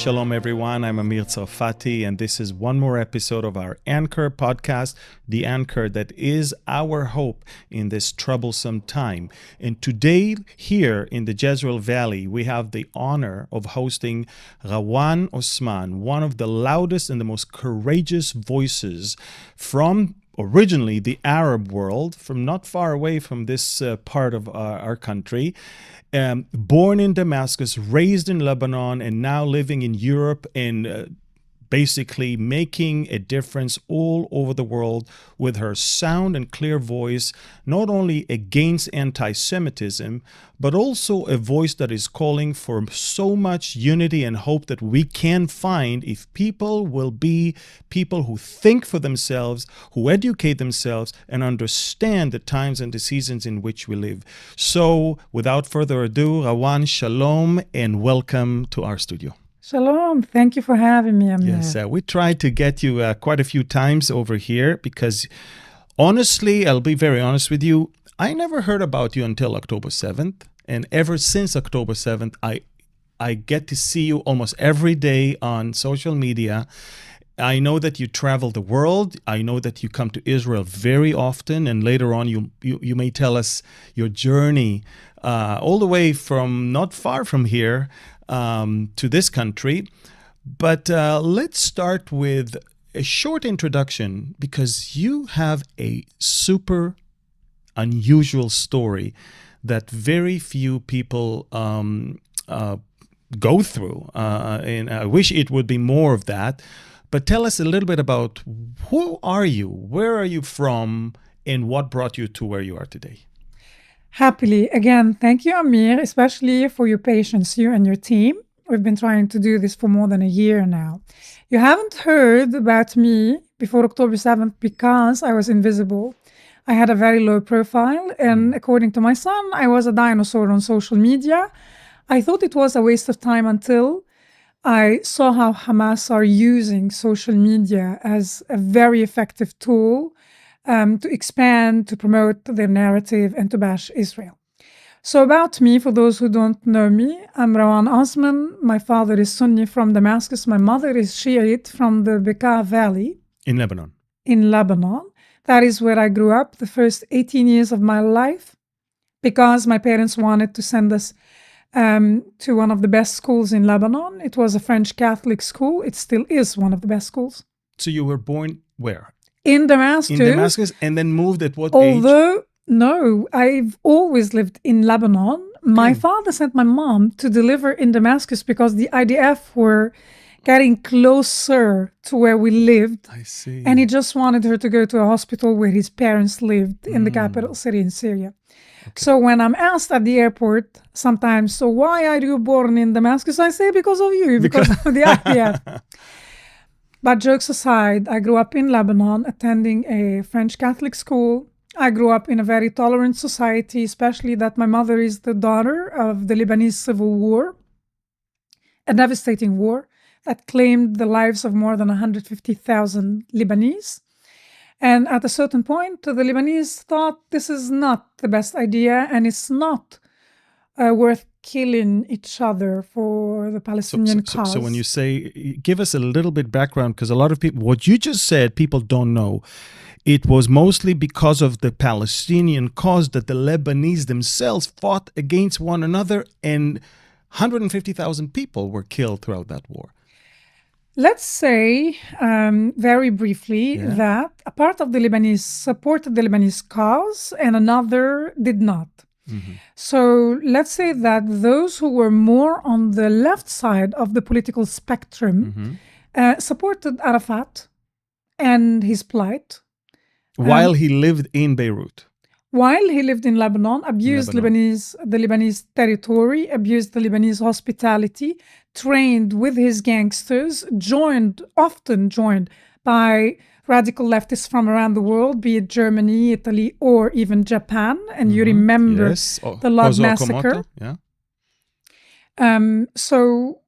Shalom, everyone. I'm Amir Tsarfati, and this is one more episode of our Anchor podcast, the anchor that is our hope in this troublesome time. And today, here in the Jezreel Valley, we have the honor of hosting Rawan Osman, one of the loudest and the most courageous voices from originally the Arab world, from not far away from this part of our country. Born in Damascus, raised in Lebanon, and now living in Europe and basically making a difference all over the world with her sound and clear voice, not only against anti-Semitism, but also a voice that is calling for so much unity and hope that we can find if people will be people who think for themselves, who educate themselves, and understand the times and the seasons in which we live. So, without further ado, Rawan, shalom, and welcome to our studio. Shalom. Thank you for having me, Amir. Yes, we tried to get you quite a few times over here because, honestly, I'll be very honest with you, I never heard about you until October 7th. And ever since October 7th, I get to see you almost every day on social media. I know that you travel the world. I know that you come to Israel very often. And later on, you may tell us your journey all the way from not far from here to this country. But let's start with a short introduction because you have a super unusual story that very few people go through. And I wish it would be more of that. But tell us a little bit about who are you, where are you from, and what brought you to where you are today? Happily. Again, thank you, Amir, especially for your patience, you and your team. We've been trying to do this for more than a year now. You haven't heard about me before October 7th because I was invisible. I had a very low profile, and according to my son, I was a dinosaur on social media. I thought it was a waste of time until I saw how Hamas are using social media as a very effective tool to expand, to promote their narrative, and to bash Israel. So about me, for those who don't know me, I'm Rawan Osman. My father is Sunni from Damascus. My mother is Shiite from the Bekaa Valley. In Lebanon. In Lebanon. That is where I grew up the first 18 years of my life because my parents wanted to send us to one of the best schools in Lebanon. It was a French Catholic school. It still is one of the best schools. So you were born where? In Damascus. In Damascus, and then moved at what age? No, I've always lived in Lebanon. My father sent my mom to deliver in Damascus because the IDF were getting closer to where we lived. I see. And he just wanted her to go to a hospital where his parents lived in the capital city in Syria. Okay. So when I'm asked at the airport sometimes, so why are you born in Damascus? I say because of you, because of the IDF. But jokes aside, I grew up in Lebanon attending a French Catholic school. I grew up in a very tolerant society, especially that my mother is the daughter of the Lebanese Civil War, a devastating war that claimed the lives of more than 150,000 Lebanese. And at a certain point, the Lebanese thought this is not the best idea and it's not worth killing each other for the Palestinian cause. So when you say, give us a little bit background, because a lot of people, what you just said, people don't know. It was mostly because of the Palestinian cause that the Lebanese themselves fought against one another, and 150,000 people were killed throughout that war. Let's say very briefly that a part of the Lebanese supported the Lebanese cause and another did not. Mm-hmm. So let's say that those who were more on the left side of the political spectrum supported Arafat and his plight. While he lived in Beirut. While he lived in Lebanon, abused the Lebanese territory, abused the Lebanese hospitality, trained with his gangsters, often joined by radical leftists from around the world, be it Germany, Italy, or even Japan. And you remember the Lod massacre. So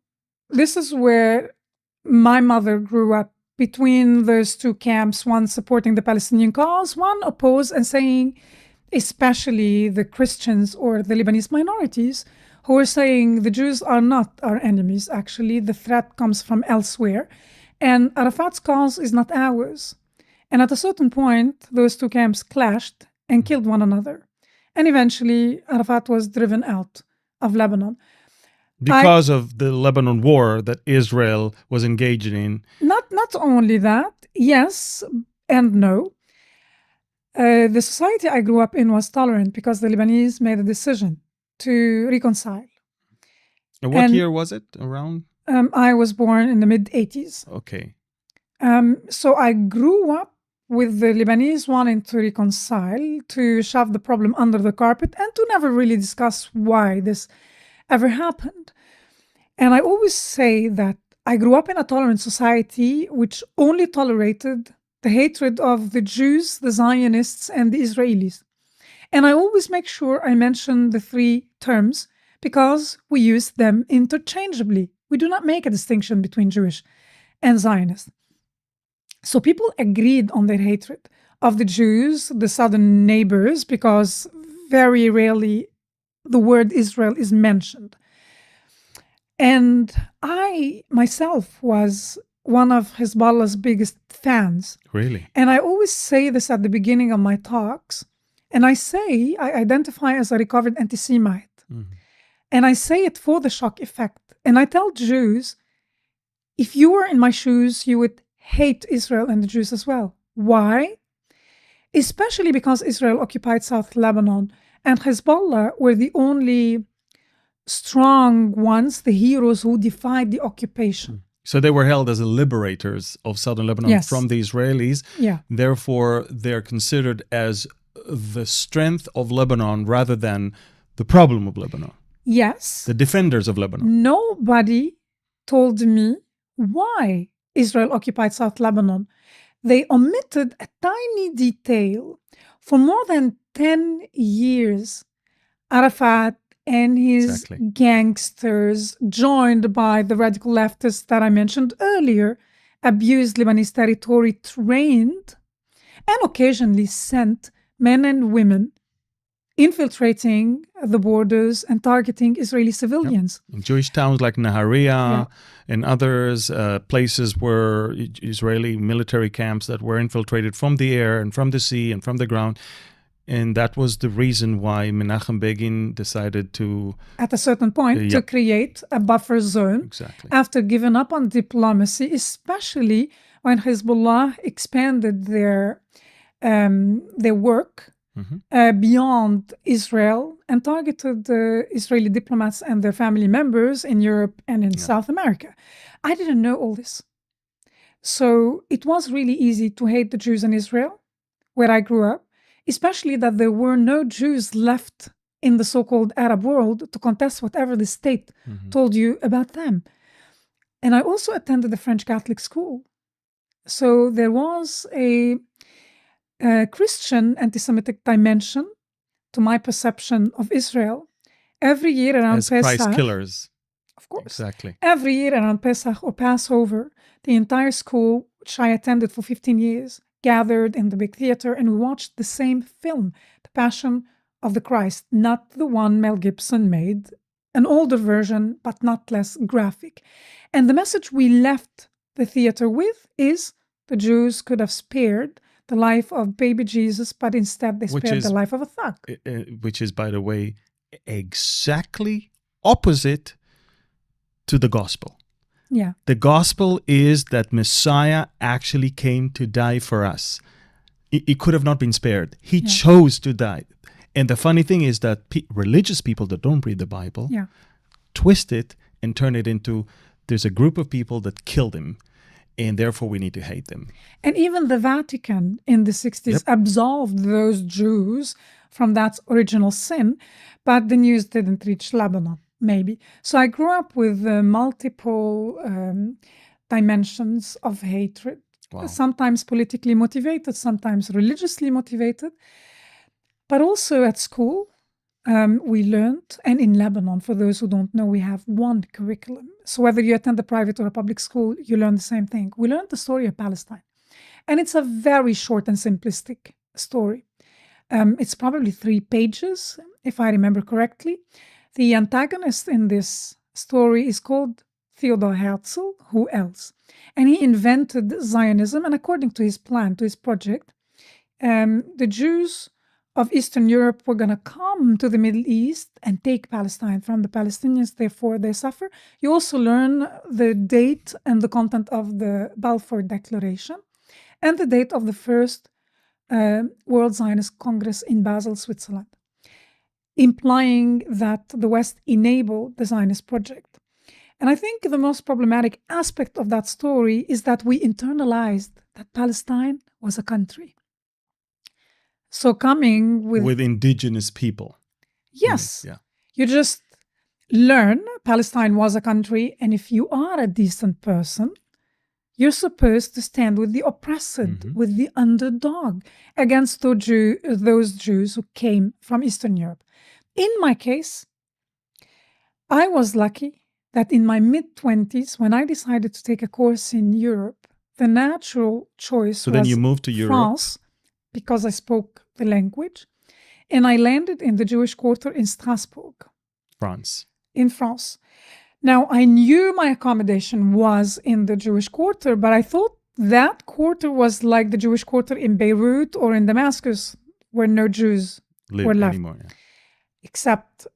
this is where my mother grew up, between those two camps, one supporting the Palestinian cause, one opposed and saying, especially the Christians or the Lebanese minorities, who were saying the Jews are not our enemies, actually. The threat comes from elsewhere. And Arafat's cause is not ours. And at a certain point, those two camps clashed and killed one another. And eventually, Arafat was driven out of Lebanon. Because of the Lebanon war that Israel was engaged in. Not only that, yes and no. The society I grew up in was tolerant because the Lebanese made a decision to reconcile. What year was it around? I was born in the mid-80s. Okay. So I grew up with the Lebanese wanting to reconcile, to shove the problem under the carpet, and to never really discuss why this ever happened. And I always say that I grew up in a tolerant society which only tolerated the hatred of the Jews, the Zionists, and the Israelis. And I always make sure I mention the three terms because we use them interchangeably. We do not make a distinction between Jewish and Zionist. So people agreed on their hatred of the Jews, the southern neighbors, because very rarely the word Israel is mentioned. And I myself was one of Hezbollah's biggest fans. Really? And I always say this at the beginning of my talks. And I identify as a recovered anti-Semite. Mm-hmm. And I say it for the shock effect. And I tell Jews, if you were in my shoes, you would hate Israel and the Jews as well. Why? Especially because Israel occupied South Lebanon and Hezbollah were the only strong ones, the heroes who defied the occupation. So they were held as the liberators of southern Lebanon from the Israelis. Yeah. Therefore, they're considered as the strength of Lebanon rather than the problem of Lebanon. Yes. The defenders of Lebanon. Nobody told me why Israel occupied South Lebanon. They omitted a tiny detail. For more than 10 years, Arafat and his gangsters, joined by the radical leftists that I mentioned earlier, abused Lebanese territory, trained, and occasionally sent men and women infiltrating the borders and targeting Israeli civilians. Yep. In Jewish towns like Nahariya and others, places where Israeli military camps that were infiltrated from the air and from the sea and from the ground. And that was the reason why Menachem Begin decided to... At a certain point, to create a buffer zone. Exactly. After giving up on diplomacy, especially when Hezbollah expanded their work beyond Israel and targeted Israeli diplomats and their family members in Europe and in South America. I didn't know all this. So it was really easy to hate the Jews in Israel, where I grew up, especially that there were no Jews left in the so-called Arab world to contest whatever the state told you about them. And I also attended the French Catholic school. So there was a Christian anti-Semitic dimension to my perception of Israel. Every year around as Pesach. Christ killers. Of course. Exactly. Every year around Pesach or Passover, the entire school, which I attended for 15 years, gathered in the big theater and we watched the same film, The Passion of the Christ, not the one Mel Gibson made, an older version, but not less graphic. And the message we left the theater with is the Jews could have spared the life of baby Jesus, but instead they spared the life of a thug. Which is, by the way, exactly opposite to the gospel. Yeah. The gospel is that Messiah actually came to die for us. He could have not been spared. He chose to die. And the funny thing is that religious people that don't read the Bible twist it and turn it into there's a group of people that killed him and therefore we need to hate them. And even the Vatican in the 60s absolved those Jews from that original sin, but the news didn't reach Lebanon. Maybe. So I grew up with multiple dimensions of hatred, sometimes politically motivated, sometimes religiously motivated. But also at school, we learned, and in Lebanon, for those who don't know, we have one curriculum. So whether you attend a private or a public school, you learn the same thing. We learned the story of Palestine. And it's a very short and simplistic story. It's probably 3 pages, if I remember correctly. The antagonist in this story is called Theodor Herzl, who else? And he invented Zionism, and according to his plan, to his project, the Jews of Eastern Europe were going to come to the Middle East and take Palestine from the Palestinians, therefore they suffer. You also learn the date and the content of the Balfour Declaration and the date of the first World Zionist Congress in Basel, Switzerland, implying that the West enabled the Zionist project. And I think the most problematic aspect of that story is that we internalized that Palestine was a country. So coming with indigenous people. Yes. Yeah. You just learn Palestine was a country, and if you are a decent person, you're supposed to stand with the oppressed, with the underdog, against those Jews who came from Eastern Europe. In my case, I was lucky that in my mid-20s, when I decided to take a course in Europe, the natural choice was then you moved to Europe? France, because I spoke the language, and I landed in the Jewish quarter in Strasbourg. France. In France. Now, I knew my accommodation was in the Jewish quarter, but I thought that quarter was like the Jewish quarter in Beirut or in Damascus, where no Jews were left. Anymore, yeah. Except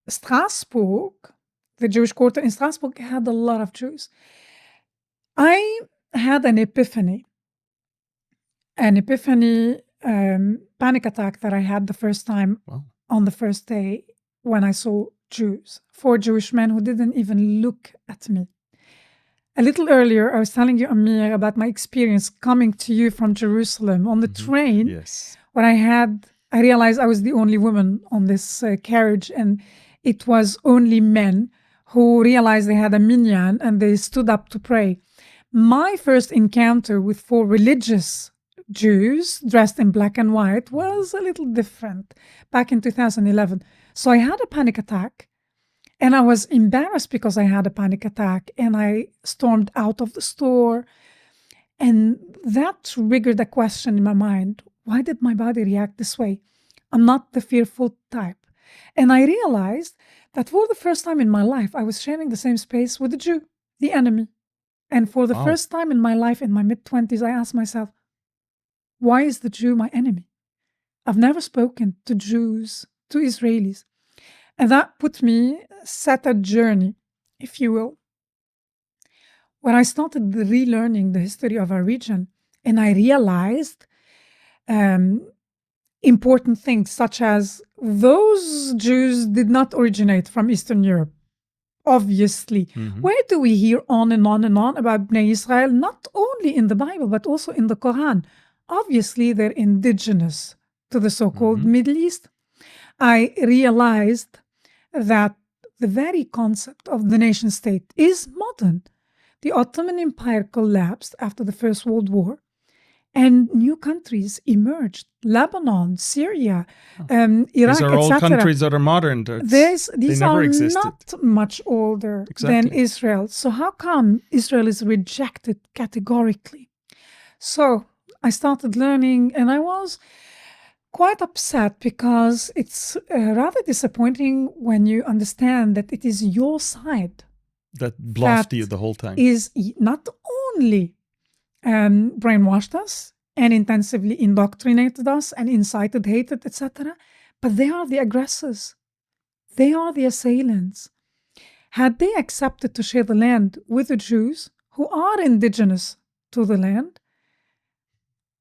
Strasbourg, the Jewish quarter in Strasbourg had a lot of Jews. I had an epiphany. Panic attack that I had the first time on the first day when I saw Jews, 4 Jewish men who didn't even look at me. A little earlier, I was telling you, Amir, about my experience coming to you from Jerusalem on the train. Yes. When I realized I was the only woman on this carriage, and it was only men who realized they had a minyan and they stood up to pray. My first encounter with 4 religious Jews dressed in black and white was a little different back in 2011. So I had a panic attack, and I was embarrassed because I had a panic attack, and I stormed out of the store. And that triggered a question in my mind. Why did my body react this way? I'm not the fearful type. And I realized that for the first time in my life, I was sharing the same space with a Jew, the enemy. And for the first time in my life, in my mid-20s, I asked myself, why is the Jew my enemy? I've never spoken to Jews, to Israelis. And that set a journey, if you will, where I started relearning the history of our region. And I realized important things, such as those Jews did not originate from Eastern Europe. Obviously. Where do we hear on and on and on about Bnei Israel? Not only in the Bible, but also in the Quran. Obviously, they're indigenous to the so-called Middle East. I realized that the very concept of the nation state is modern. The Ottoman Empire collapsed after the First World War, and new countries emerged. Lebanon, Syria, Iraq, These are all etc. countries that are modern. These are not much older than Israel. So how come Israel is rejected categorically? So I started learning, and I was quite upset because it's rather disappointing when you understand that it is your side that bluffed you the whole time. Is not only brainwashed us and intensively indoctrinated us and incited hatred, etc., but they are the aggressors. They are the assailants. Had they accepted to share the land with the Jews who are indigenous to the land,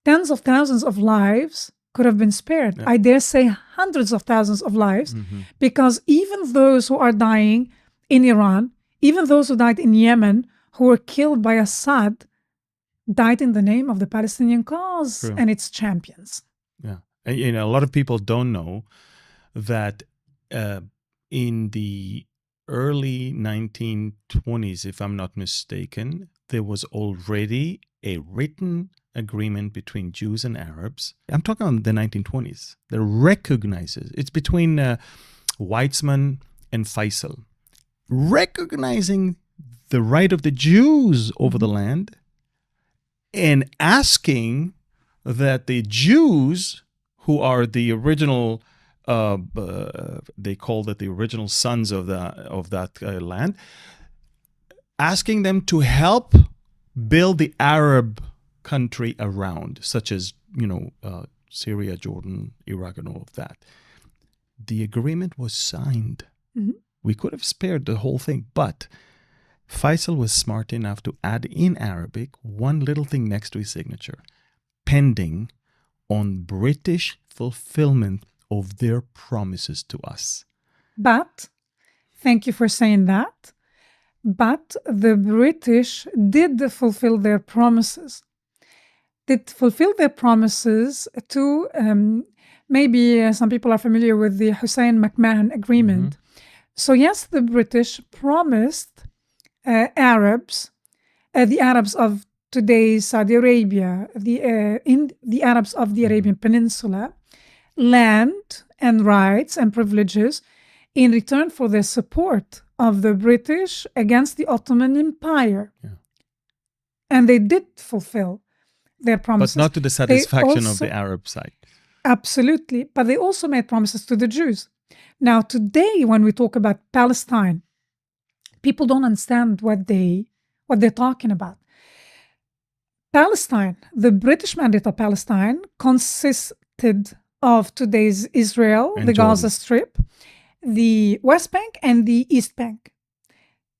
tens of thousands of lives could have been spared. I dare say hundreds of thousands of lives, because even those who are dying in Iran, even those who died in Yemen, who were killed by Assad, died in the name of the Palestinian cause and its champions. Yeah. And, a lot of people don't know that in the early 1920s, if I'm not mistaken, there was already a written agreement between Jews and Arabs. I'm talking on the 1920s. That recognizes, it's between Weizmann and Faisal, recognizing the right of the Jews over the land and asking that the Jews, who are the original they called it the original sons of that land, asking them to help build the Arab country around, such as, Syria, Jordan, Iraq, and all of that. The agreement was signed. Mm-hmm. We could have spared the whole thing, but Faisal was smart enough to add in Arabic one little thing next to his signature, pending on British fulfillment of their promises to us. But, thank you for saying that, but the British did fulfill their promises. Did fulfill their promises to, maybe some people are familiar with the Hussein-McMahon Agreement. Mm-hmm. So yes, the British promised the Arabs of today's Saudi Arabia, the Arabs of the Arabian Peninsula, land and rights and privileges in return for their support of the British against the Ottoman Empire. Yeah. And they did fulfill their promises. But not to the satisfaction of the Arab side. Absolutely. But they also made promises to the Jews. Now, today, when we talk about Palestine, people don't understand what they're talking about. Palestine, the British mandate of Palestine, consisted of today's Israel, and the Jordan. Gaza Strip, the West Bank, and the East Bank.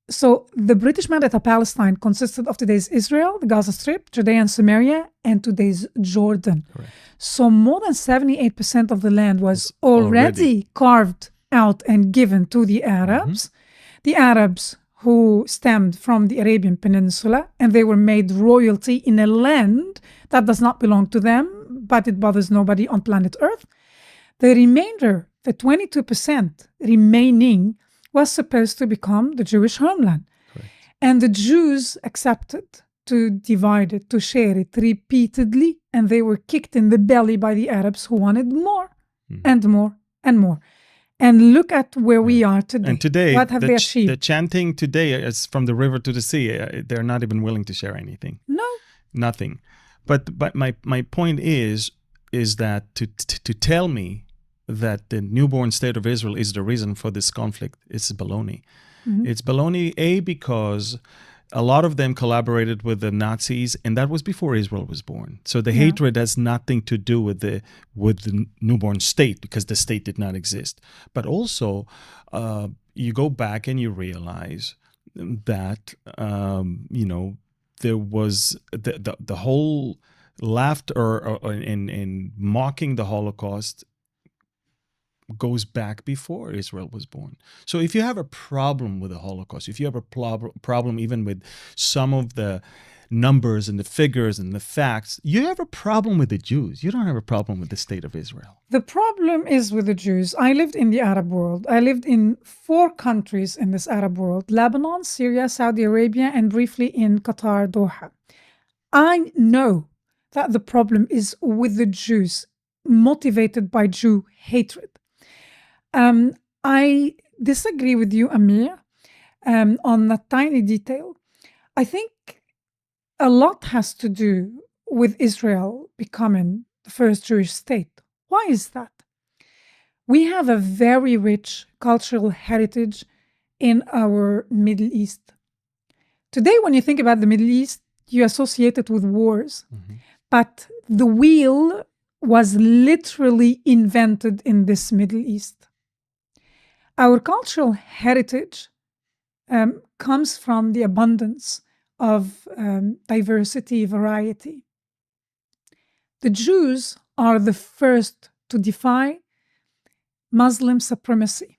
So the British mandate of Palestine consisted of today's Israel, the Gaza Strip, Judea and Samaria, and today's Jordan. Correct. So more than 78% of the land was already carved out and given to the Arabs. Mm-hmm. The Arabs who stemmed from the Arabian Peninsula, and they were made royalty in a land that does not belong to them, but it bothers nobody on planet Earth. The remainder, the 22% remaining, was supposed to become the Jewish homeland. Correct. And the Jews accepted to divide it, to share it repeatedly, and they were kicked in the belly by the Arabs who wanted more and more and more. And look at where we are today. And today, what have they achieved? The chanting today is from the river to the sea. They're not even willing to share anything. No. Nothing. But my point is that to tell me that the newborn state of Israel is the reason for this conflict, it's baloney. Mm-hmm. It's baloney, because a lot of them collaborated with the Nazis, and that was before Israel was born. So the hatred has nothing to do with the newborn state, because the state did not exist. But also, you go back and you realize that there was the whole laughter in mocking the Holocaust goes back before Israel was born. So if you have a problem with the Holocaust, if you have a problem even with some of the numbers and the figures and the facts, you have a problem with the Jews. You don't have a problem with the state of Israel. The problem is with the Jews. I lived in the Arab world. I lived in 4 countries in this Arab world: Lebanon, Syria, Saudi Arabia, and briefly in Qatar, Doha. I know that the problem is with the Jews, motivated by Jew hatred. I disagree with you, Amir, on that tiny detail. I think a lot has to do with Israel becoming the first Jewish state. Why is that? We have a very rich cultural heritage in our Middle East. Today, when you think about the Middle East, you associate it with wars. Mm-hmm. But the wheel was literally invented in this Middle East. Our cultural heritage comes from the abundance of diversity, variety. The Jews are the first to defy Muslim supremacy.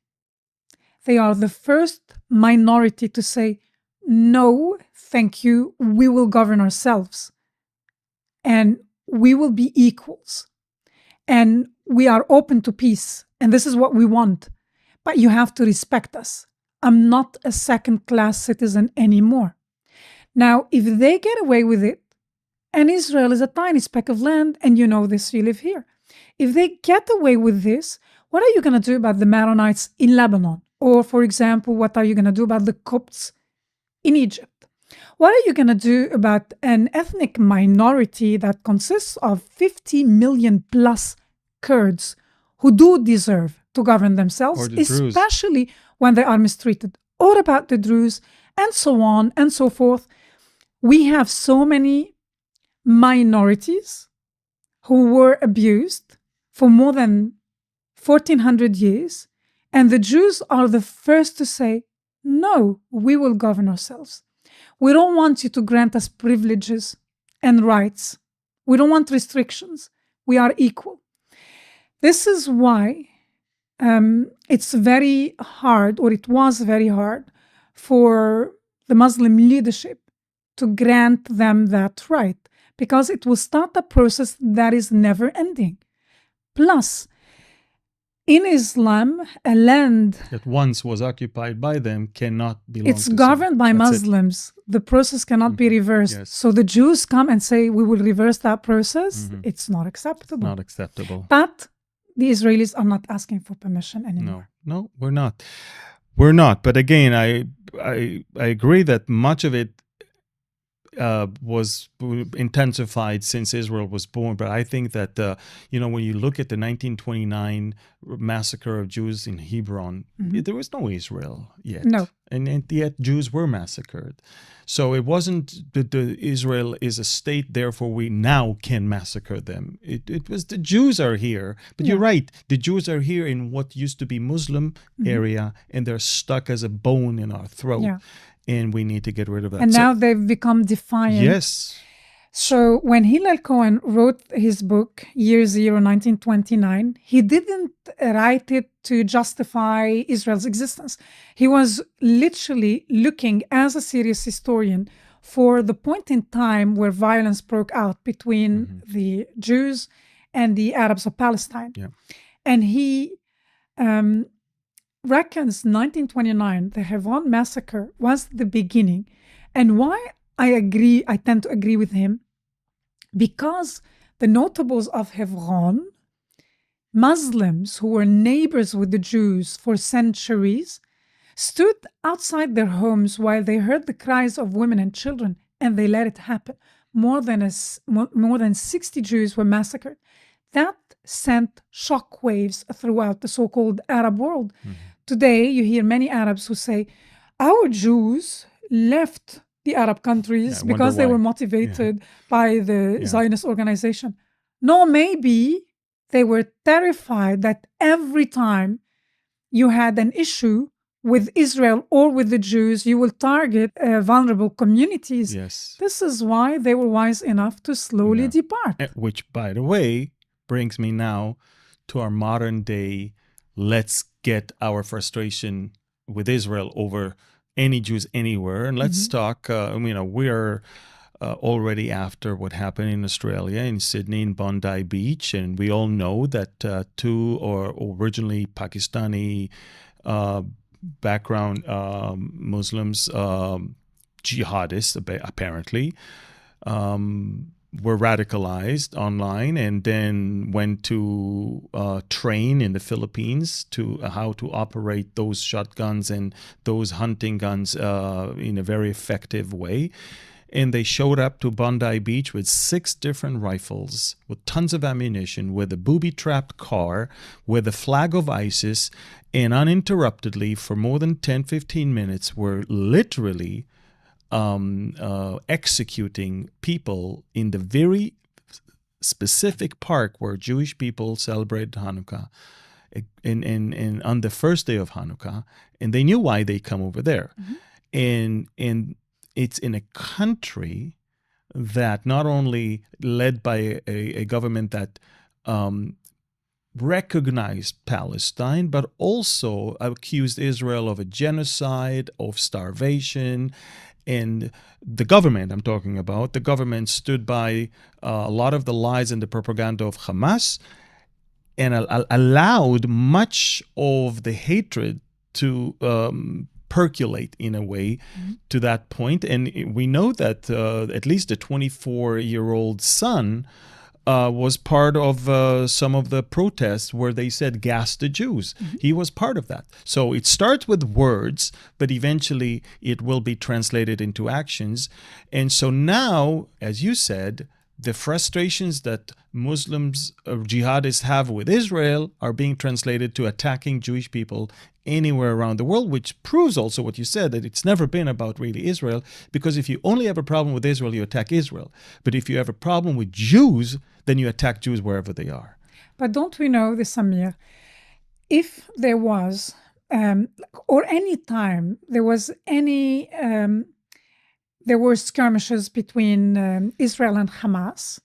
They are the first minority to say, no, thank you, we will govern ourselves. And we will be equals. And we are open to peace. And this is what we want. But you have to respect us. I'm not a second-class citizen anymore. Now, if they get away with it, and Israel is a tiny speck of land, and you know this, you live here. If they get away with this, what are you going to do about the Maronites in Lebanon? Or, for example, what are you going to do about the Copts in Egypt? What are you going to do about an ethnic minority that consists of 50 million plus Kurds who do deserve to govern themselves, Or the Druze. especially when they are mistreated, or about the Druze, and so on and so forth. We have so many minorities who were abused for more than 1400 years, and the Jews are the first to say, no, we will govern ourselves. We don't want you to grant us privileges and rights. We don't want restrictions. We are equal. This is why it's very hard, or it was very hard, for the Muslim leadership to grant them that right, because it will start a process that is never ending. Plus, in Islam, a land that once was occupied by them cannot belong it's to governed by That's Muslims. The process cannot be reversed. Yes. So the Jews come and say, we will reverse that process. It's not acceptable. Not acceptable. But the Israelis are not asking for permission anymore. No, we're not. We're not. But again, I agree that much of it was intensified since Israel was born. But I think that, when you look at the 1929 massacre of Jews in Hebron, there was no Israel yet. No. And yet Jews were massacred. So it wasn't that Israel is a state, therefore we now can massacre them. It was the Jews are here. But you're right. The Jews are here in what used to be Muslim area, and they're stuck as a bone in our throat. Yeah. And we need to get rid of that. And now they've become defiant. Yes. So when Hillel Cohen wrote his book, Year Zero, 1929, he didn't write it to justify Israel's existence. He was literally looking, as a serious historian, for the point in time where violence broke out between the Jews and the Arabs of Palestine. Yeah. And he reckons 1929, the Hebron massacre, was the beginning. And why I tend to agree with him, because the notables of Hebron, Muslims who were neighbors with the Jews for centuries, stood outside their homes while they heard the cries of women and children, and they let it happen. More than 60 Jews were massacred. That sent shockwaves throughout the so-called Arab world. Today, you hear many Arabs who say, our Jews left the Arab countries because they were motivated by the Zionist organization. No, maybe they were terrified that every time you had an issue with Israel or with the Jews, you will target vulnerable communities. Yes. This is why they were wise enough to slowly depart. Which, by the way, brings me now to our modern day, let's get our frustration with Israel over any Jews anywhere. And let's talk, we're already after what happened in Australia, in Sydney, in Bondi Beach. And we all know that two or originally Pakistani background Muslims, jihadists apparently, were radicalized online and then went to train in the Philippines to how to operate those shotguns and those hunting guns in a very effective way. And they showed up to Bondi Beach with 6 different rifles, with tons of ammunition, with a booby-trapped car, with a flag of ISIS, and uninterruptedly for more than 10-15 minutes were literally executing people in the very specific park where Jewish people celebrate Hanukkah, and on the first day of Hanukkah, and they knew why they come over there, and it's in a country that not only led by a government that recognized Palestine, but also accused Israel of a genocide, of starvation. And the government I'm talking about, the government stood by a lot of the lies and the propaganda of Hamas and allowed much of the hatred to percolate in a way to that point. And we know that at least a 24-year-old son was part of some of the protests where they said gas the Jews. He was part of that. So it starts with words, but eventually it will be translated into actions. And so now, as you said, the frustrations that Muslims or jihadists have with Israel are being translated to attacking Jewish people anywhere around the world, which proves also what you said, that it's never been about really Israel, because if you only have a problem with Israel, you attack Israel. But if you have a problem with Jews, then you attack Jews wherever they are. But don't we know this, Amir? If there was, or any time there was any, there were skirmishes between Israel and Hamas,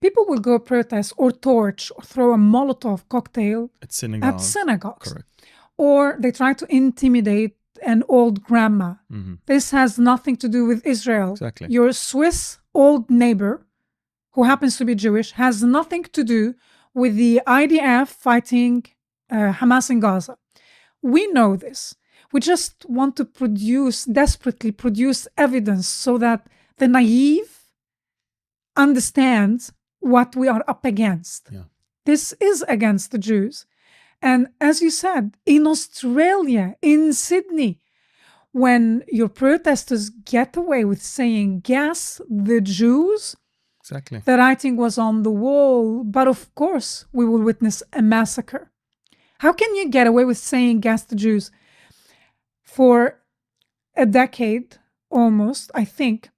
people will go protest or torch or throw a Molotov cocktail At synagogues. Correct. Or they try to intimidate an old grandma. Mm-hmm. This has nothing to do with Israel. Exactly. Your Swiss old neighbor, who happens to be Jewish, has nothing to do with the IDF fighting Hamas in Gaza. We know this. We just want to desperately produce evidence so that the naive understands what we are up against. Yeah. This is against the Jews. And as you said, in Australia, in Sydney, when your protesters get away with saying, gas the Jews, exactly, the writing was on the wall, but of course we will witness a massacre. How can you get away with saying gas the Jews? For a decade, almost, I think,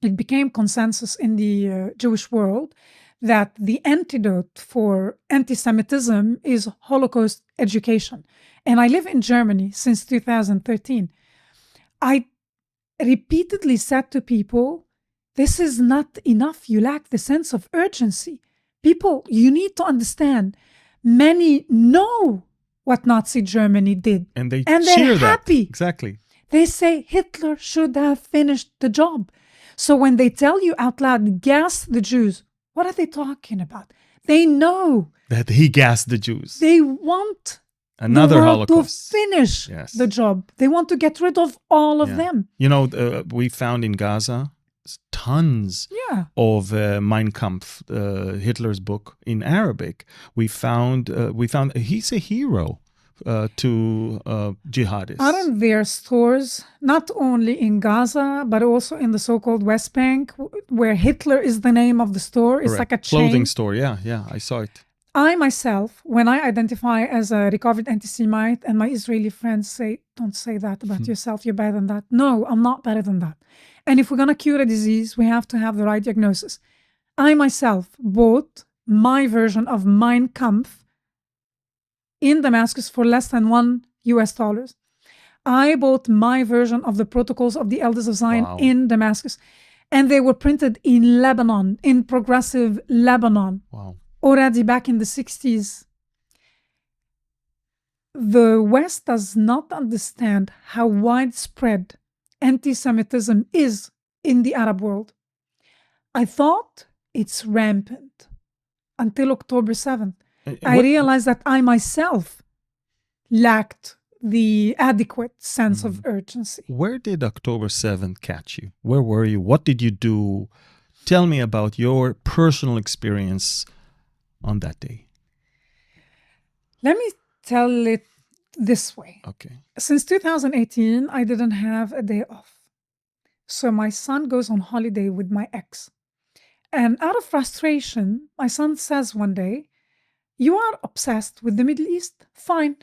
it became consensus in the Jewish world that the antidote for anti-Semitism is Holocaust education. And I live in Germany since 2013. I repeatedly said to people, this is not enough. You lack the sense of urgency. People, you need to understand, many know what Nazi Germany did. And they're happy. That. Exactly. They say Hitler should have finished the job. So when they tell you out loud, gas the Jews, what are they talking about? They know that he gassed the Jews. They want another the world Holocaust to finish the job. They want to get rid of all of them. You know, we found in Gaza tons of Mein Kampf, Hitler's book in Arabic. We found he's a hero to jihadists. Aren't there stores, not only in Gaza, but also in the so-called West Bank, where Hitler is the name of the store? It's Correct. like a chain. Clothing store, yeah, I saw it. I myself, when I identify as a recovered anti-Semite, and my Israeli friends say, don't say that about yourself, you're better than that. No, I'm not better than that. And if we're going to cure a disease, we have to have the right diagnosis. I myself bought my version of Mein Kampf in Damascus for less than $1. I bought my version of the Protocols of the Elders of Zion in Damascus. And they were printed in Lebanon, in progressive Lebanon. Wow. Already back in the 60s. The West does not understand how widespread anti-Semitism is in the Arab world. I thought it's rampant until October 7th. I realized that I myself lacked the adequate sense of urgency. Where did October 7th catch you? Where were you? What did you do? Tell me about your personal experience on that day. Let me tell it this way. Okay. Since 2018, I didn't have a day off. So my son goes on holiday with my ex. And out of frustration, my son says one day, you are obsessed with the Middle East? Fine.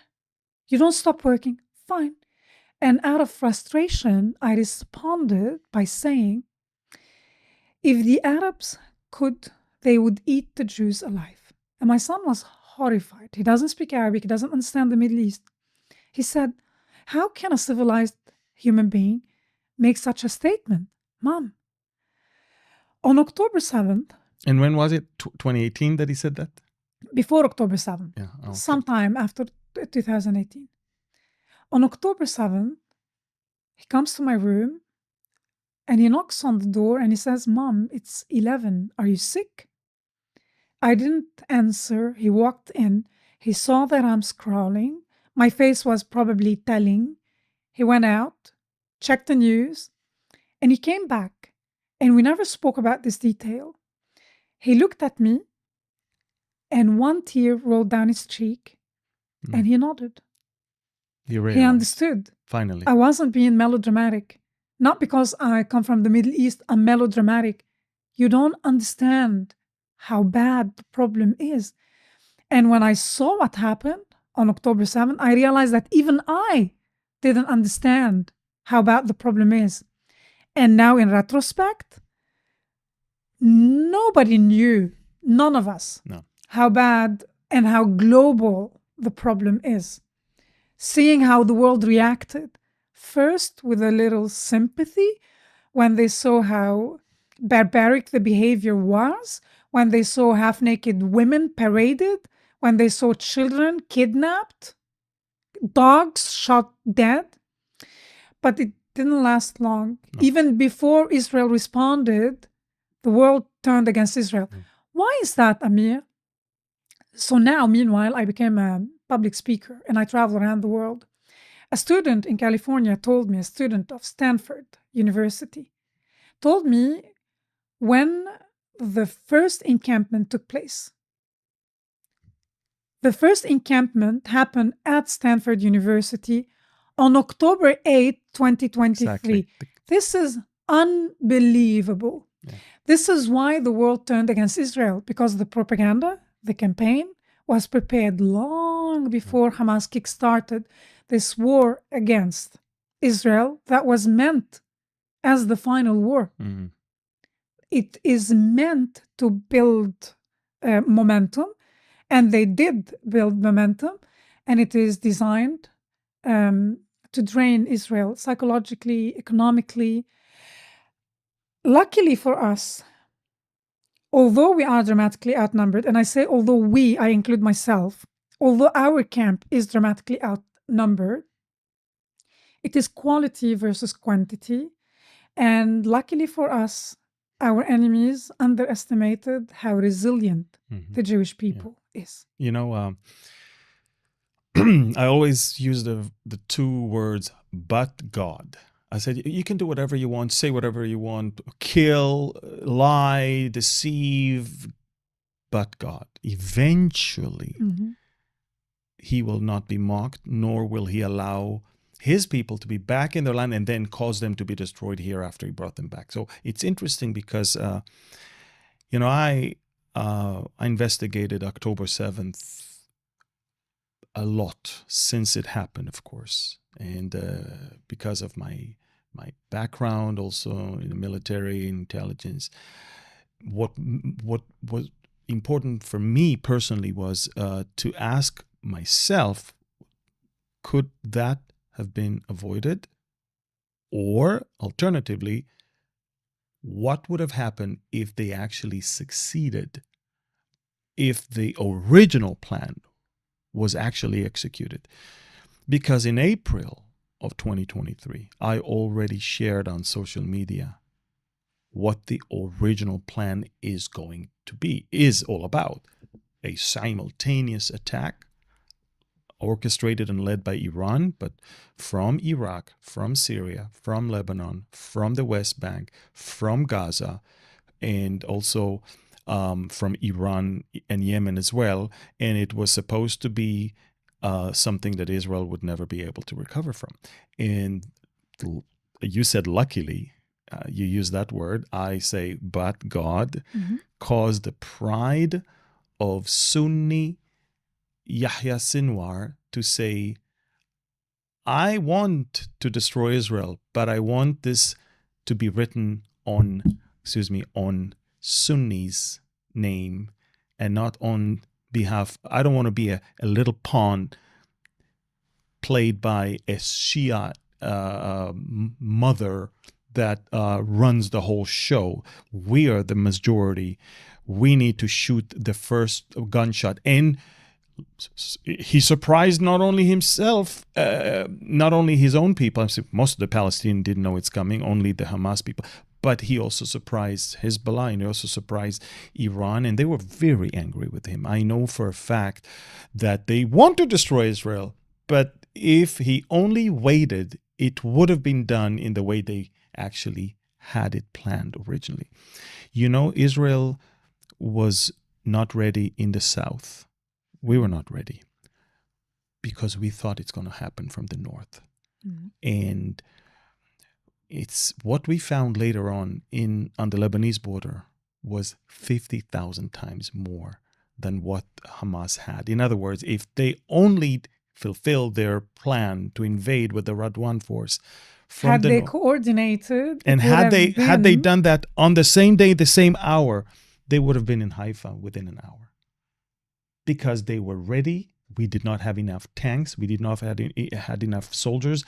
You don't stop working? Fine. And out of frustration, I responded by saying, if the Arabs could, they would eat the Jews alive. And my son was horrified. He doesn't speak Arabic. He doesn't understand the Middle East. He said, how can a civilized human being make such a statement? Mom, on October 7th. And when was it? 2018 that he said that? Before October 7th. Yeah. Okay. Sometime after 2018. On October 7th, he comes to my room and he knocks on the door and he says, Mom, it's 11. Are you sick? I didn't answer. He walked in. He saw that I'm scrolling. My face was probably telling. He went out, checked the news, and he came back. And we never spoke about this detail. He looked at me and one tear rolled down his cheek and he nodded. He understood. Finally. I wasn't being melodramatic. Not because I come from the Middle East, I'm melodramatic. You don't understand how bad the problem is. And when I saw what happened on October 7th, I realized that even I didn't understand how bad the problem is. And now in retrospect, nobody knew, none of us, how bad and how global the problem is. Seeing how the world reacted, first with a little sympathy when they saw how barbaric the behavior was, when they saw half-naked women paraded, when they saw children kidnapped, dogs shot dead. But it didn't last long. No. Even before Israel responded, the world turned against Israel. Why is that, Amir? So now, meanwhile, I became a public speaker and I travel around the world. A student in California told me, a student of Stanford University, told me when the first encampment took place. The first encampment happened at Stanford University on October 8, 2023. Exactly. This is unbelievable. Yeah. This is why the world turned against Israel, because the propaganda, the campaign, was prepared long before Hamas kickstarted this war against Israel that was meant as the final war. Mm-hmm. It is meant to build momentum, and they did build momentum, and it is designed to drain Israel psychologically, economically. Luckily for us, although we are dramatically outnumbered, and I say although we, I include myself, although our camp is dramatically outnumbered, it is quality versus quantity. And luckily for us, our enemies underestimated how resilient the Jewish people is. You know, I always use the two words, but God. I said, you can do whatever you want, say whatever you want, kill, lie, deceive, but God. Eventually, he will not be mocked, nor will he allow his people to be back in their land and then cause them to be destroyed here after he brought them back. So it's interesting because, I investigated October 7th a lot since it happened, of course. And because of my background also in the military intelligence, what was important for me personally was to ask myself, could that have been avoided? Or alternatively, what would have happened if they actually succeeded, if the original plan was actually executed? Because in April of 2023, I already shared on social media what the original plan is going to be, is all about. A simultaneous attack orchestrated and led by Iran, but from Iraq, from Syria, from Lebanon, from the West Bank, from Gaza, and also from Iran and Yemen as well. And it was supposed to be something that Israel would never be able to recover from. And you said luckily, you use that word. I say, but God caused the pride of Sunni Yahya Sinwar to say, I want to destroy Israel, but I want this to be written on Sunni's name and not on behalf. I don't want to be a little pawn played by a Shia mother that runs the whole show. We are the majority. We need to shoot the first gunshot. And he surprised not only himself, not only his own people. Most of the Palestinians didn't know it's coming, only the Hamas people. But he also surprised Hezbollah, and he also surprised Iran, and they were very angry with him. I know for a fact that they want to destroy Israel, but if he only waited, it would have been done in the way they actually had it planned originally. You know, Israel was not ready in the south. We were not ready because we thought it's going to happen from the north. And it's what we found later on the Lebanese border was 50,000 times more than what Hamas had. In other words, if they only fulfilled their plan to invade with the Radwan force from Had the they north, coordinated, and it would had they been- done that on the same day, the same hour, they would have been in Haifa within an hour. Because they were ready. We did not have enough tanks. We did not have had enough soldiers.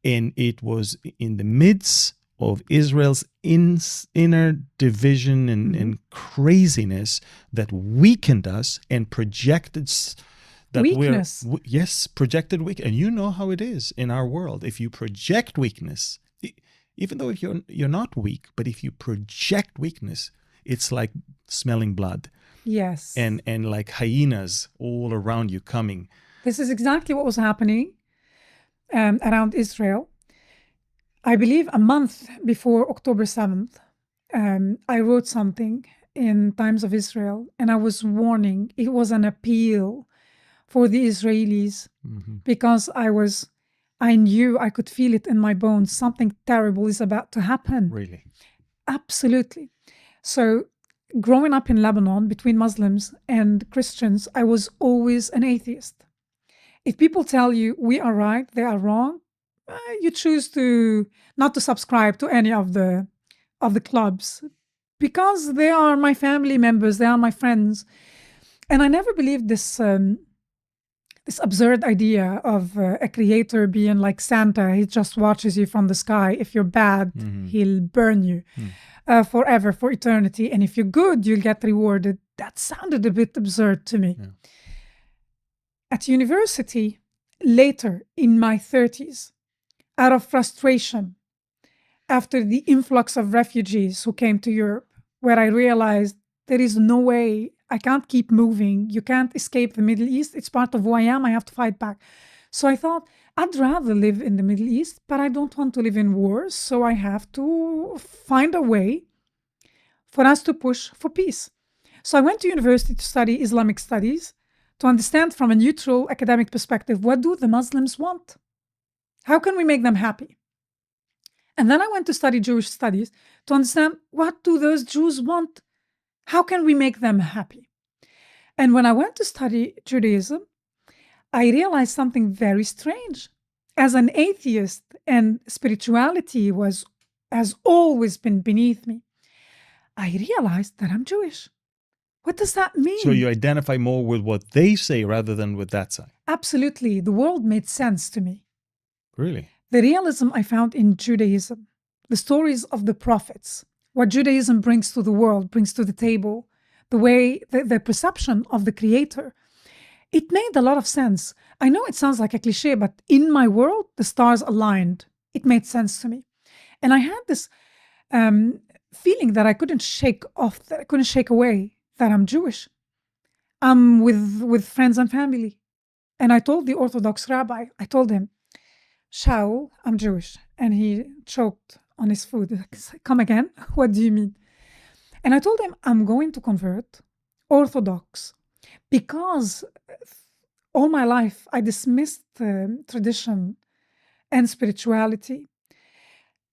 And it was in the midst of Israel's inner division and craziness that weakened us and projected that weakness. Projected weak. And you know how it is in our world. If you project weakness, even though if you're not weak, but if you project weakness, it's like smelling blood. Yes. And like hyenas all around you coming. This is exactly what was happening around Israel. I believe a month before October 7th, I wrote something in Times of Israel, and I was warning. It was an appeal for the Israelis because I knew, I could feel it in my bones. Something terrible is about to happen. Really? Absolutely. So growing up in Lebanon between Muslims and Christians, I was always an atheist. If people tell you we are right, they are wrong, you choose to not to subscribe to any of the clubs because they are my family members, they are my friends. And I never believed this absurd idea of a creator being like Santa. He just watches you from the sky. If you're bad, he'll burn you forever, for eternity. And if you're good, you'll get rewarded. That sounded a bit absurd to me. Yeah. At university, later in my 30s, out of frustration, after the influx of refugees who came to Europe, where I realized there is no way, I can't keep moving. You can't escape the Middle East. It's part of who I am. I have to fight back. So I thought, I'd rather live in the Middle East, but I don't want to live in wars. So I have to find a way for us to push for peace. So I went to university to study Islamic studies, to understand from a neutral academic perspective, what do the Muslims want? How can we make them happy? And then I went to study Jewish studies to understand, what do those Jews want? How can we make them happy? And when I went to study Judaism, I realized something very strange. As an atheist, and spirituality has always been beneath me, I realized that I'm Jewish. What does that mean? So you identify more with what they say rather than with that side? Absolutely. The world made sense to me. Really? The realism I found in Judaism, the stories of the prophets, what Judaism brings to the world, brings to the table, the way, the perception of the Creator, it made a lot of sense. I know it sounds like a cliche, but in my world, the stars aligned. It made sense to me. And I had this feeling that I couldn't shake off, that I couldn't shake away, that I'm Jewish. I'm with friends and family. And I told the Orthodox rabbi, I told him, Shaul, I'm Jewish. And he choked on his food. Come again? What do you mean? And I told him, I'm going to convert Orthodox because all my life I dismissed tradition and spirituality.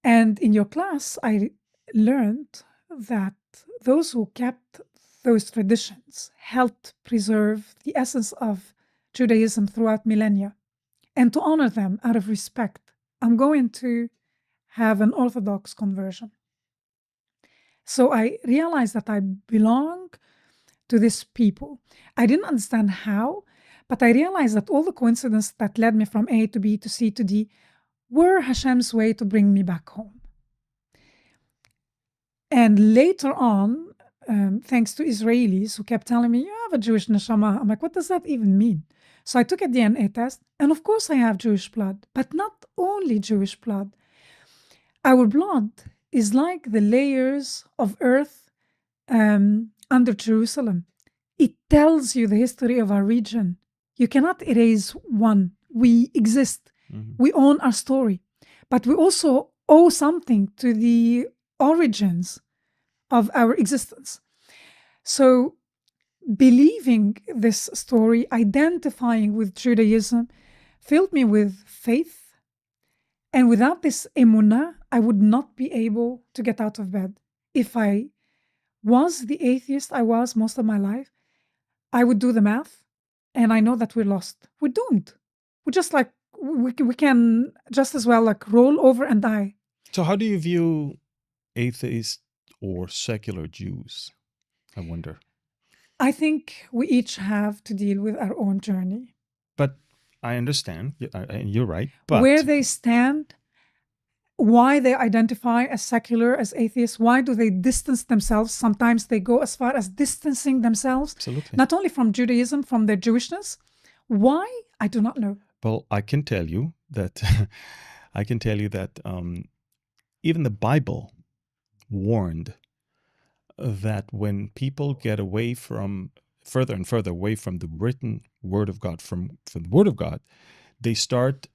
And in your class, I learned that those who kept those traditions helped preserve the essence of Judaism throughout millennia. And to honor them out of respect, I'm going to have an Orthodox conversion. So I realized that I belong to this people. I didn't understand how, but I realized that all the coincidences that led me from A to B to C to D were Hashem's way to bring me back home. And later on, thanks to Israelis who kept telling me, you have a Jewish neshama. I'm like, what does that even mean? So I took a DNA test, and of course I have Jewish blood, but not only Jewish blood. Our blood is like the layers of earth under Jerusalem. It tells you the history of our region. You cannot erase one. We exist. Mm-hmm. We own our story, but we also owe something to the origins of our existence. So believing this story, identifying with Judaism, filled me with faith. And without this emunah, I would not be able to get out of bed if I was the atheist I was most of my life, I would do the math and I know that we're lost. We're doomed. We're just like, we can just as well like roll over and die. So how do you view atheists or secular Jews? I wonder. I think we each have to deal with our own journey. But I understand, and you're right. But where they stand, why they identify as secular, as atheists, why do they distance themselves? Sometimes they go as far as distancing themselves, absolutely, not only from Judaism, from their Jewishness. Why? I do not know. Well, I can tell you that even the Bible warned that when people get away from further and further away from the written word of God, from the word of God, they start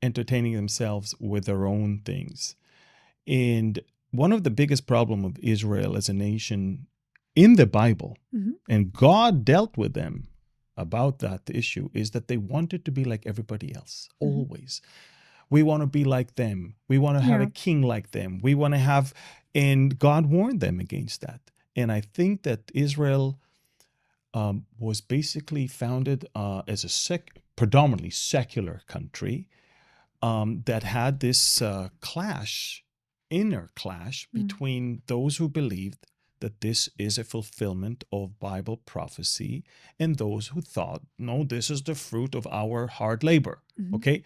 entertaining themselves with their own things. And one of the biggest problems of Israel as a nation in the Bible, and God dealt with them about that issue, is that they wanted to be like everybody else, always. We want to be like them. We want to have a king like them. We want to have, and God warned them against that. And I think that Israel was basically founded as a predominantly secular country that had this inner clash between those who believed that this is a fulfillment of Bible prophecy and those who thought, no, this is the fruit of our hard labor. Okay?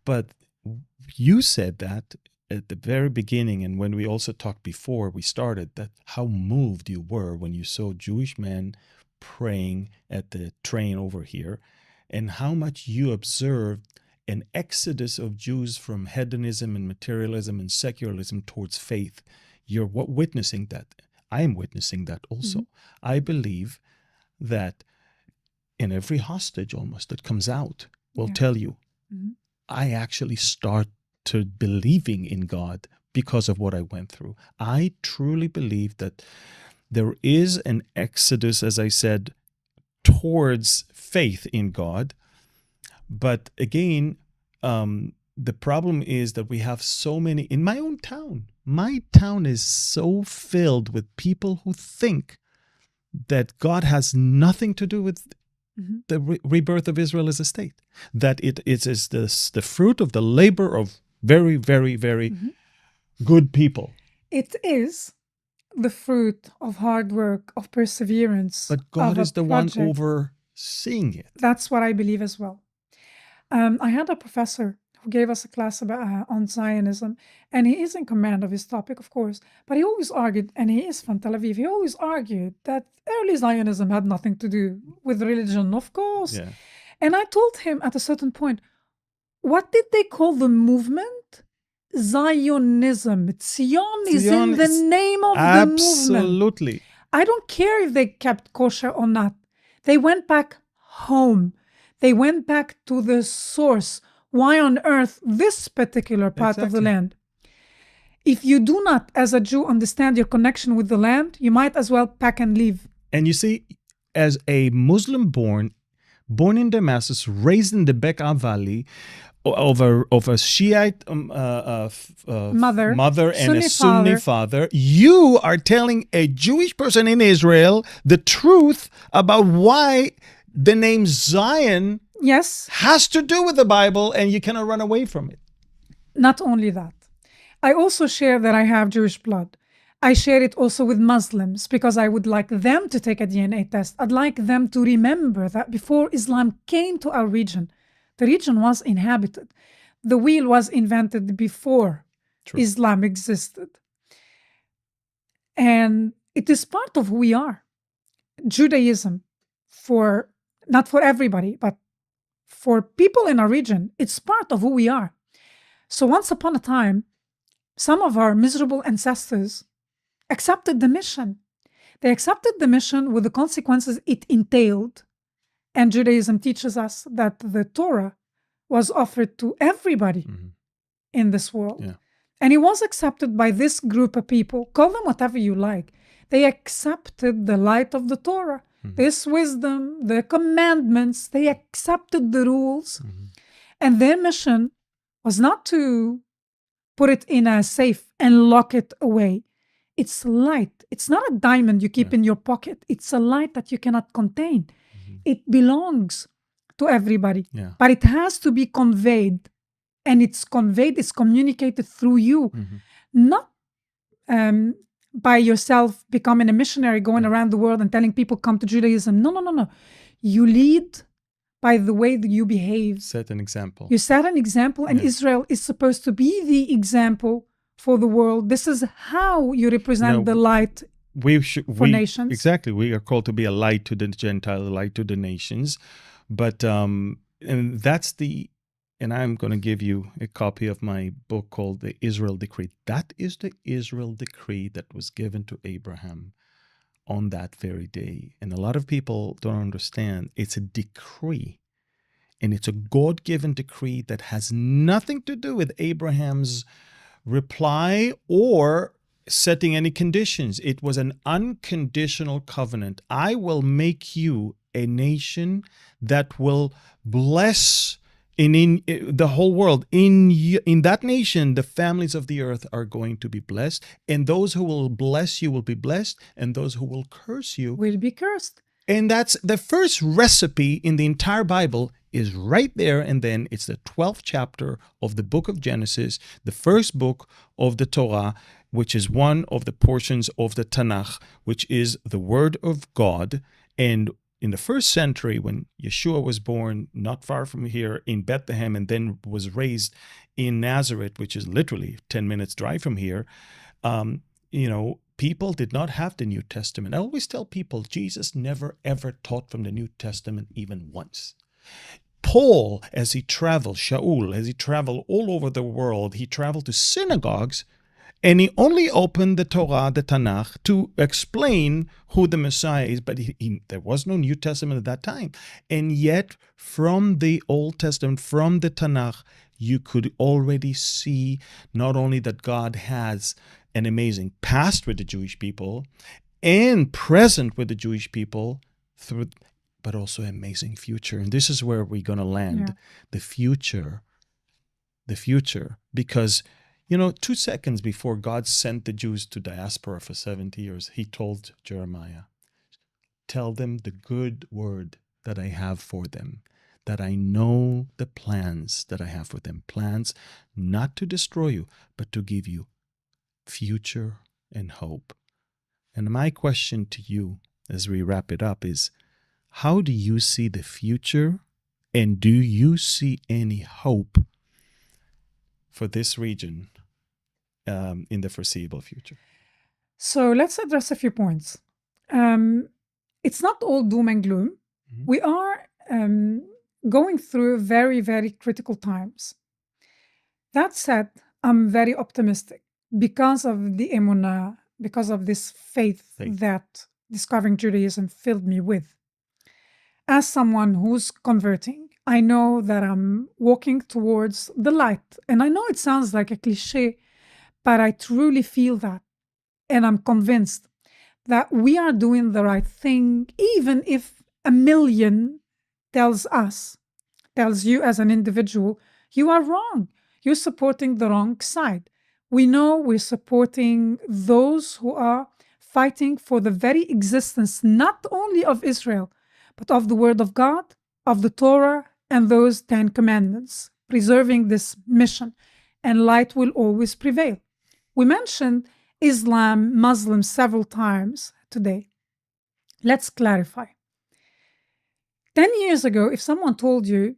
But you said that at the very beginning, and when we also talked before we started, that how moved you were when you saw Jewish men praying at the train over here, and how much you observed an exodus of Jews from hedonism and materialism and secularism towards faith. You're witnessing that. I am witnessing that also. I believe that in every hostage almost that comes out will tell you, I actually started believing in God because of what I went through. I truly believe that there is an exodus, as I said, towards faith in God. But again, the problem is that we have so many in my own town. My town is so filled with people who think that God has nothing to do with the rebirth of Israel as a state. That it is the fruit of the labor of very, very, very good people. It is the fruit of hard work, of perseverance. But God is the one overseeing it. That's what I believe as well. I had a professor who gave us a class about, on Zionism, and he is in command of his topic, of course, but he always argued, and he is from Tel Aviv, he always argued that early Zionism had nothing to do with religion, of course. Yeah. And I told him at a certain point, what did they call the movement? Zionism. Zion is in the name of the movement. Absolutely. I don't care if they kept kosher or not. They went back home. They went back to the source. Why on earth this particular part of the land? If you do not, as a Jew, understand your connection with the land, you might as well pack and leave. And you see, as a Muslim born in Damascus, raised in the Bekaa Valley, of a Shiite mother and a Sunni father, you are telling a Jewish person in Israel the truth about why the name Zion has to do with the Bible, and you cannot run away from it. Not only that, I also share that I have Jewish blood. I share it also with Muslims because I would like them to take a DNA test. I'd like them to remember that before Islam came to our region, the region was inhabited. The wheel was invented before Islam existed. And it is part of who we are. Judaism, not for everybody, but for people in our region, it's part of who we are. So once upon a time, some of our miserable ancestors accepted the mission. They accepted the mission with the consequences it entailed. And Judaism teaches us that the Torah was offered to everybody in this world. Yeah. And it was accepted by this group of people. Call them whatever you like. They accepted the light of the Torah, this wisdom, the commandments. They accepted the rules. And their mission was not to put it in a safe and lock it away. It's light. It's not a diamond you keep in your pocket. It's a light that you cannot contain. It belongs to everybody, but it has to be conveyed. And it's conveyed, it's communicated through you, not by yourself becoming a missionary, going around the world and telling people, come to Judaism. No. You lead by the way that you behave. Set an example. You set an example, and Israel is supposed to be the example for the world. This is how you represent the light for nations. Exactly. We are called to be a light to the Gentile, a light to the nations. But, and that's and I'm going to give you a copy of my book called The Israel Decree. That is the Israel Decree that was given to Abraham on that very day. And a lot of people don't understand. It's a decree. And it's a God-given decree that has nothing to do with Abraham's reply or setting any conditions. It was an unconditional covenant. I will make you a nation that will bless in the whole world. In that nation, the families of the earth are going to be blessed, and those who will bless you will be blessed, and those who will curse you will be cursed. And that's the first recipe in the entire Bible is right there. And then it's the 12th chapter of the book of Genesis, the first book of the Torah, which is one of the portions of the Tanakh, which is the word of God. And in the first century, when Yeshua was born not far from here in Bethlehem and then was raised in Nazareth, which is literally 10 minutes drive from here, people did not have the New Testament. I always tell people Jesus never, ever taught from the New Testament even once. Paul, as he traveled, Shaul, as he traveled all over the world, he traveled to synagogues, and he only opened the Torah, the Tanakh, to explain who the Messiah is, but there was no New Testament at that time. And yet, from the Old Testament, from the Tanakh, you could already see not only that God has an amazing past with the Jewish people and present with the Jewish people, but also an amazing future. And this is where we're going to land, the future, because 2 seconds before God sent the Jews to diaspora for 70 years, he told Jeremiah, tell them the good word that I have for them, that I know the plans that I have for them. Plans not to destroy you, but to give you future and hope. And my question to you as we wrap it up is, how do you see the future, and do you see any hope for this region in the foreseeable future? So let's address a few points. It's not all doom and gloom. Mm-hmm. We are going through very, very critical times. That said, I'm very optimistic because of the emunah, because of this faith that discovering Judaism filled me with. As someone who's converting, I know that I'm walking towards the light. And I know it sounds like a cliche, but I truly feel that. And I'm convinced that we are doing the right thing, even if a million tells you as an individual, you are wrong. You're supporting the wrong side. We know we're supporting those who are fighting for the very existence, not only of Israel, but of the Word of God, of the Torah, and those 10 commandments, preserving this mission, and light will always prevail. We mentioned Islam, Muslims several times today. Let's clarify. 10 years ago, if someone told you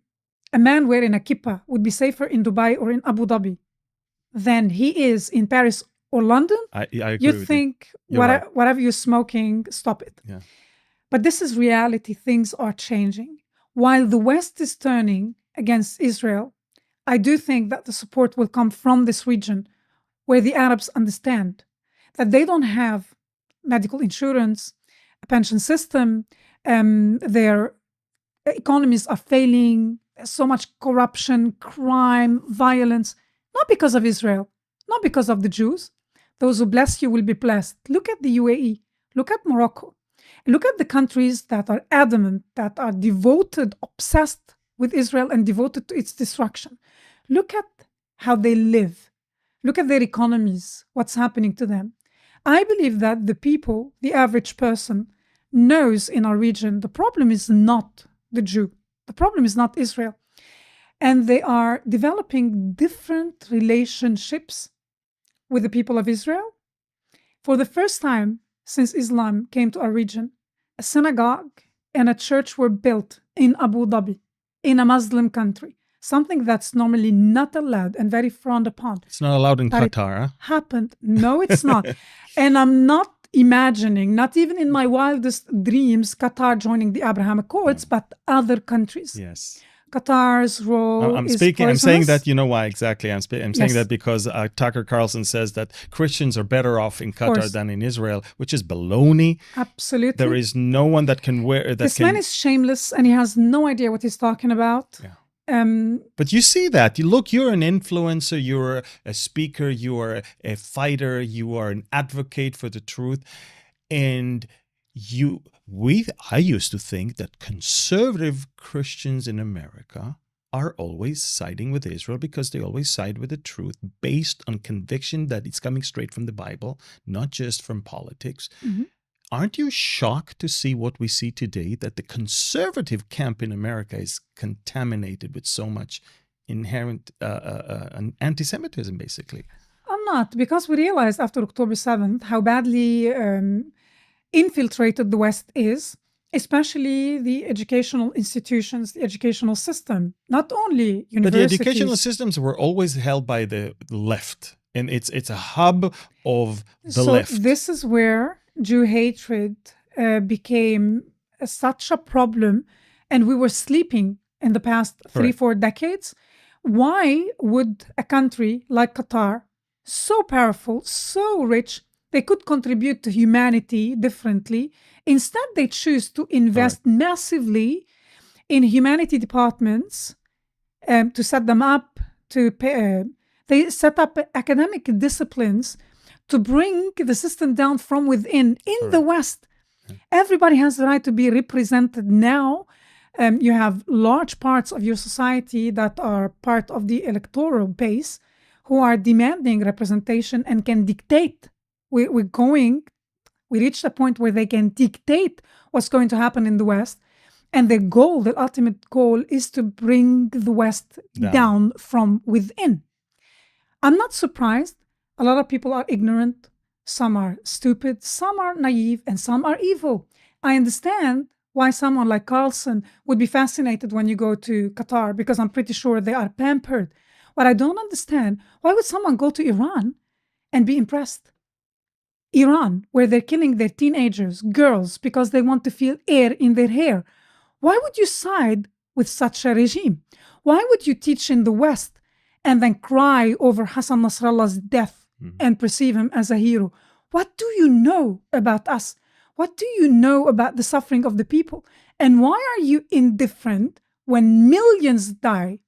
a man wearing a kippah would be safer in Dubai or in Abu Dhabi than he is in Paris or London, I agree you with think whatever you're smoking, stop it. Yeah. But this is reality. Things are changing. While the West is turning against Israel, I do think that the support will come from this region where the Arabs understand that they don't have medical insurance, a pension system, their economies are failing, so much corruption, crime, violence, not because of Israel, not because of the Jews. Those who bless you will be blessed. Look at the UAE, look at Morocco, look at the countries that are adamant, that are devoted, obsessed with Israel and devoted to its destruction. Look at how they live. Look at their economies, what's happening to them. I believe that the people, the average person, knows in our region the problem is not the Jew. The problem is not Israel. And they are developing different relationships with the people of Israel. For the first time since Islam came to our region, a synagogue and a church were built in Abu Dhabi, in a Muslim country, something that's normally not allowed and very frowned upon. It's not allowed in But Qatar, huh? it happened. No, it's not. And I'm not imagining, not even in my wildest dreams, Qatar joining the Abraham Accords, but other countries. Yes. Qatar's role I'm is speaking. I'm poisonous. saying that, you know why exactly. I'm saying Yes. that because Tucker Carlson says that Christians are better off in Qatar course. than in Israel, which is baloney. Absolutely. There is no one that can wear that. This man is shameless and he has no idea what he's talking about. Yeah. But you see that. You're an influencer, you're a speaker, you are a fighter, you are an advocate for the truth. And I used to think that conservative Christians in America are always siding with Israel because they always side with the truth based on conviction that it's coming straight from the Bible, not just from politics. Mhm. Aren't you shocked to see what we see today, that the conservative camp in America is contaminated with so much inherent anti-Semitism, basically? I'm not, because we realized after October 7th how badly infiltrated the West is, especially the educational institutions, the educational system, not only universities. But the educational systems were always held by the left, and it's a hub of the left. So this is where Jew hatred became such a problem, and we were sleeping in the past 3-4 decades. Why would a country like Qatar, so powerful, so rich, they could contribute to humanity differently? Instead, they choose to invest massively in humanity departments to set them up, they set up academic disciplines to bring the system down from within. In the West, everybody has the right to be represented now. You have large parts of your society that are part of the electoral base who are demanding representation and can dictate. We reached a point where they can dictate what's going to happen in the West. And the goal, the ultimate goal, is to bring the West down from within. I'm not surprised. A lot of people are ignorant. Some are stupid. Some are naive. And some are evil. I understand why someone like Carlson would be fascinated when you go to Qatar, because I'm pretty sure they are pampered. What I don't understand, why would someone go to Iran and be impressed? Iran, where they're killing their teenagers, girls, because they want to feel air in their hair. Why would you side with such a regime? Why would you teach in the West and then cry over Hassan Nasrallah's death and perceive him as a hero? What do you know about us? What do you know about the suffering of the people? And why are you indifferent when millions die?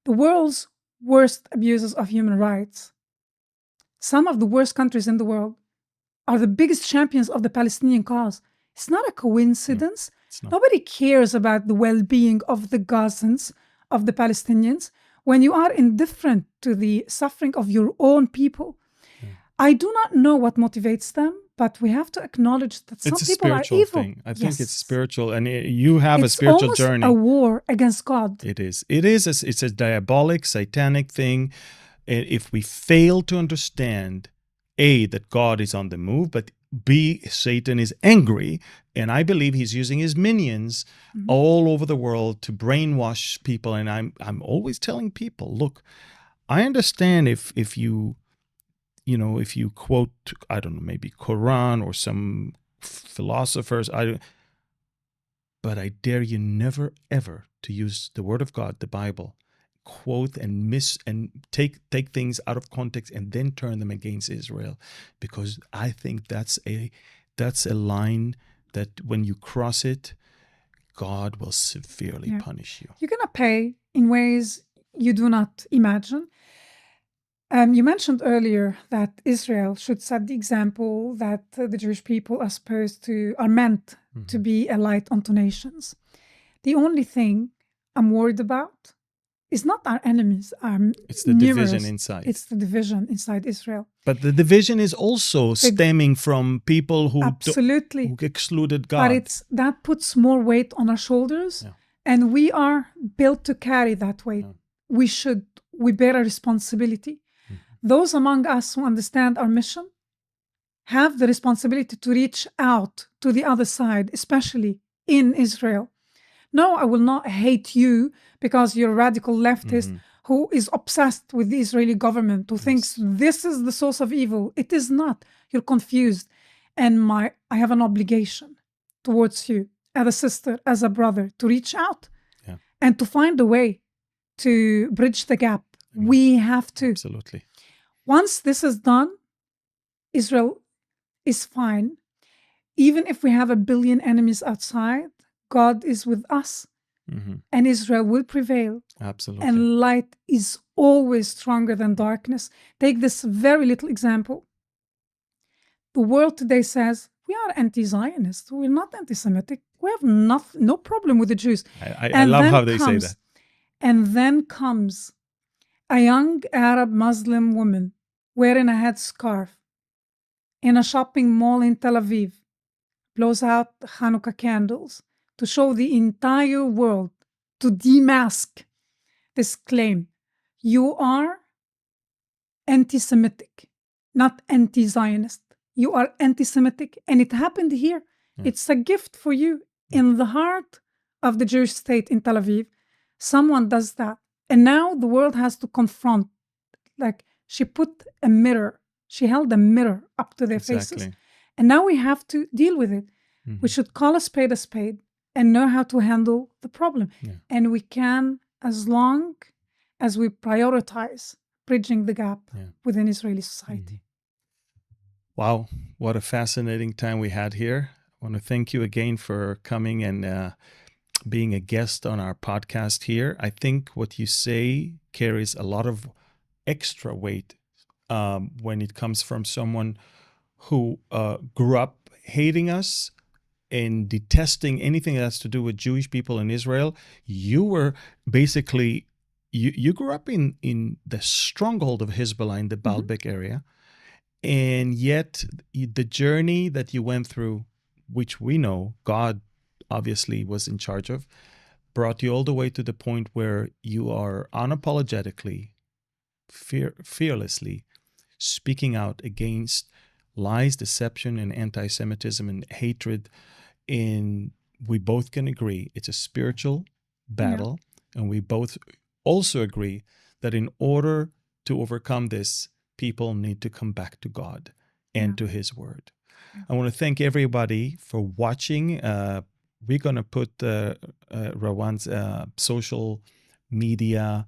The world's worst abusers of human rights, some of the worst countries in the world, are the biggest champions of the Palestinian cause. It's not a coincidence. It's not. Nobody cares about the well-being of the Gazans, of the Palestinians, when you are indifferent to the suffering of your own people. I do not know what motivates them, but we have to acknowledge that some people are evil. It's a spiritual thing. I think it's spiritual, and you have a spiritual journey. It's almost a war against God. It is. It's a diabolic, satanic thing. If we fail to understand, A, that God is on the move, but B, Satan is angry, and I believe he's using his minions all over the world to brainwash people. And I'm always telling people, look, I understand if you quote, I don't know, maybe Quran or some philosophers, but I dare you never ever to use the Word of God, the Bible, quote and take things out of context and then turn them against Israel, because I think that's a line that when you cross it, God will severely punish you. You're going to pay in ways you do not imagine. You mentioned earlier that Israel should set the example that the Jewish people are meant to be a light unto nations. The only thing I'm worried about is not our enemies. It's the division inside. It's the division inside Israel. But the division is also stemming from people who absolutely who excluded God. But that puts more weight on our shoulders, and we are built to carry that weight. We bear a responsibility. Those among us who understand our mission have the responsibility to reach out to the other side, especially in Israel. No, I will not hate you because you're a radical leftist who is obsessed with the Israeli government, who thinks this is the source of evil. It is not. You're confused. And I have an obligation towards you as a sister, as a brother, to reach out and to find a way to bridge the gap. We have to. Absolutely. Once this is done, Israel is fine. Even if we have 1 billion enemies outside, God is with us, and Israel will prevail. Absolutely. And light is always stronger than darkness. Take this very little example. The world today says, we are anti-Zionist. We're not anti-Semitic. We have no problem with the Jews. I love how they say that. And then comes a young Arab Muslim woman wearing a headscarf in a shopping mall in Tel Aviv, blows out Hanukkah candles to show the entire world, to demask this claim. You are anti-Semitic, not anti-Zionist. You are anti-Semitic, and it happened here. It's a gift for you. In the heart of the Jewish state in Tel Aviv, someone does that. And now the world has to confront, like she put a mirror, she held a mirror up to their faces. And now we have to deal with it. We should call a spade and know how to handle the problem. And we can, as long as we prioritize bridging the gap within Israeli society. Wow, what a fascinating time we had here. I want to thank you again for coming and being a guest on our podcast here. I think what you say carries a lot of extra weight when it comes from someone who grew up hating us and detesting anything that has to do with Jewish people in Israel. You were basically, you grew up in the stronghold of Hezbollah in the Baalbek area. And yet the journey that you went through, which we know God obviously was in charge of, brought you all the way to the point where you are unapologetically, fearlessly speaking out against lies, deception, and anti-Semitism and hatred. And we both can agree it's a spiritual battle. And we both also agree that in order to overcome this, people need to come back to God and to His Word. I want to thank everybody for watching. We're going to put Rawan's social media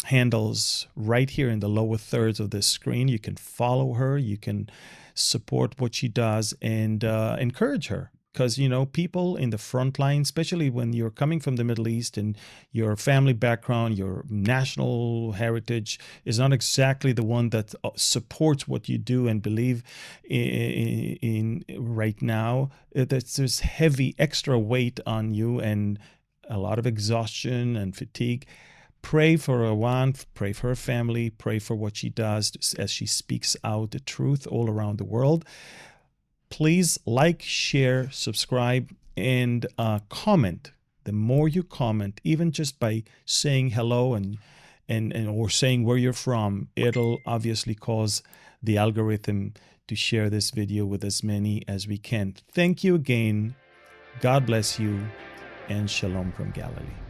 handles right here in the lower thirds of the screen. You can follow her. You can support what she does and encourage her. Because, you know, people in the front line, especially when you're coming from the Middle East and your family background, your national heritage is not exactly the one that supports what you do and believe in right now. There's heavy extra weight on you and a lot of exhaustion and fatigue. Pray for Rawan, pray for her family, pray for what she does as she speaks out the truth all around the world. Please like, share, subscribe, and comment. The more you comment, even just by saying hello and or saying where you're from, it'll obviously cause the algorithm to share this video with as many as we can. Thank you again. God bless you, and shalom from Galilee.